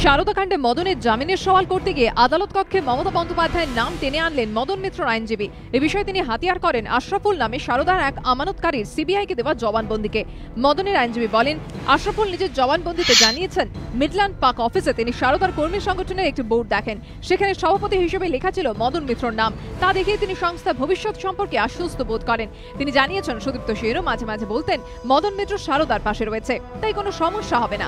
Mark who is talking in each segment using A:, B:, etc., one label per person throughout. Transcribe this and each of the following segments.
A: শারদাকাণ্ডে মদনের জামিনের সওয়াল করতে গিয়ে আদালত কক্ষে মমতা বন্দ্যোপাধ্যায়ের নাম টেনে আনলেন মদন মিত্রর আইনজীবী। এ বিষয়ে তিনি হাতিয়ার করেন আশরাফুল নামে শারদার এক আমানতকারীর সিবিআইকে দেওয়া জবানবন্দিকে। মদনের আইনজীবী বলেন, আশরাফুল নিজের জবানবন্দিতে জানিয়েছেন মিডল্যান্ড পার্ক অফিসে তিনি শারদার কর্মী সংগঠনের একটি বোর্ড দেখেন, সেখানে সভাপতি হিসেবে লেখা ছিল মদন মিত্রর নাম। তা দেখে তিনি সংস্থার ভবিষ্যৎ সম্পর্কে আশ্বস্ত বোধ করেন। তিনি জানিয়েছেন সুদীপ্ত সেনও মাঝে মাঝে বলতেন মদন মিত্র শারদার পাশে রয়েছে, তাই কোনো সমস্যা হবে না।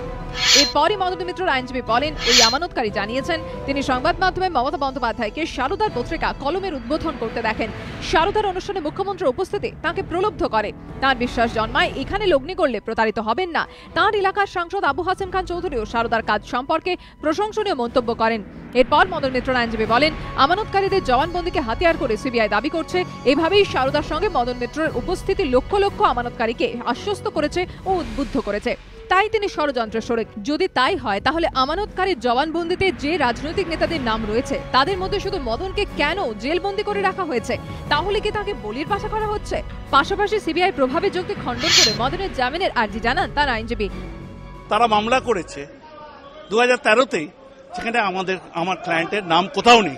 A: এরপরই মদন মিত্রর আইনজীবী বলেন, ওই আমানতকারী জানিয়েছেন তিনি সংবাদ মাধ্যমে মমতা বন্দ্যোপাধ্যায়কে শারদার পত্রিকা কলমের উদ্বোধন করতে দেখেন। শারদার অনুষ্ঠানে মুখ্যমন্ত্রীর উপস্থিতি তাঁকে প্রলুব্ধ করে। তাঁর বিশ্বাস জন্মায় এখানে লগ্নি করলে প্রতারিত হবেন না। তাঁর এলাকার সাংসদ আবু হাসেম খান চৌধুরীও শারদার কাজ সম্পর্কে প্রশংসনীয় মন্তব্য করেন। এরপর মদন মিত্রর আইনজীবী বলেন, আমানতকারীদের জবানবন্দিকে হাতিয়ার করে সিবিআই দাবি করছে এভাবেই শারদার সঙ্গে মদন মিত্রের উপস্থিতি লক্ষ লক্ষ আমানতকারীকে আশ্বস্ত করেছে ও উদ্বুদ্ধ করেছে। তাই তিনি ষড়যন্ত্রের শরিক। যদি তাই হয় তাহলে আমানতকারীর জবানবন্দিতে যে রাজনৈতিক নেতাদের নাম রয়েছে তাদের মধ্যে শুধু মদনকে কেন জেলবন্দি করে রাখা হয়েছে? তাহলে কি তাকে বলির পাশা করা হচ্ছে? পাশাপাশি সিবিআই প্রভাবের যুক্তি খণ্ডন করে মদনের জামিনের আর্জি জানান তার আইনজীবী।
B: তারা মামলা করেছে 2013-তেই, সেখানে আমার ক্লায়েন্টের নাম কোথাও নেই।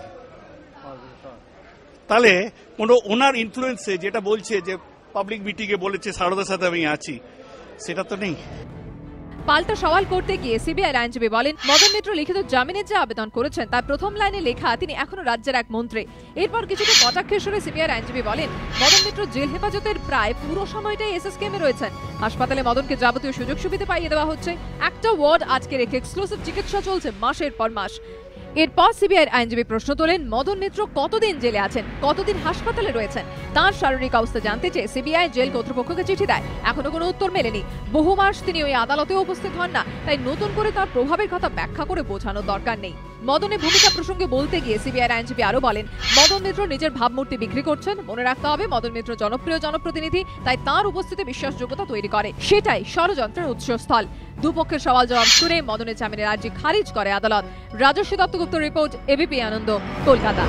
B: তাহলে কোনো ওনার ইনফ্লুয়েন্সে যেটা বলছে যে পাবলিক মিটিংয়ে বলেছে শারদার সাথে আমি আছি, সেটা তো নেই।
A: পাল্টা সওয়াল করতে গিয়ে সিবিআই আইনজীবী বলেন, মদন মিত্র লিখিত জামিনের যে আবেদন করেছেন তার প্রথম লাইনে লেখা তিনি এখনো রাজ্যের এক মন্ত্রী। এরপর কিছুটা কটাক্ষের সুরে সিবিআই আইনজীবী বলেন, মদন মিত্র জেল হেফাজতের প্রায় পুরো সময়টাই এসএসকেএমে রয়েছেন। হাসপাতালে মদনকে যাবতীয় সুযোগ সুবিধা পাইয়ে দেওয়া হচ্ছে। একটা ওয়ার্ড আজকে রেখে এক্সক্লুসিভ চিকিৎসা চলছে মাসের পর মাস। এরপর সিবিআই আইনজীবী প্রশ্ন তোলেন, মদন মিত্র কতদিন জেলে আছেন, কতদিন হাসপাতালে রয়েছেন? তার শারীরিক অবস্থা জানতে চেয়ে সিবিআই জেল কর্তৃপক্ষকে চিঠি দেয়। এখনো কোনো উত্তর মেলেনি। বহু মাস তিনি ওই আদালতেও উপস্থিত হন না, তাই নতুন করে তার প্রভাবের কথা ব্যাখ্যা করে বোঝানোর দরকার নেই। মদনের ভূমিকা প্রসঙ্গে বলতে গিয়ে সিবিআই আইনজীবী আরো বলেন, মদন মিত্র নিজের ভাবমূর্তি বিক্রি করছেন। মনে রাখতে হবে মদন মিত্র জনপ্রিয় জনপ্রতিনিধি, তাই তার উপস্থিতি বিশ্বাসযোগ্যতা তৈরি করে। সেটাই ষড়যন্ত্রের উৎসস্থল। দুপক্ষের সওয়াল জবাব শুনে মদনের জামিনের আর্জি খারিজ করে আদালত। রাজস্বী দত্তগুপ্ত রিপোর্ট, এবিপি আনন্দ, কলকাতা।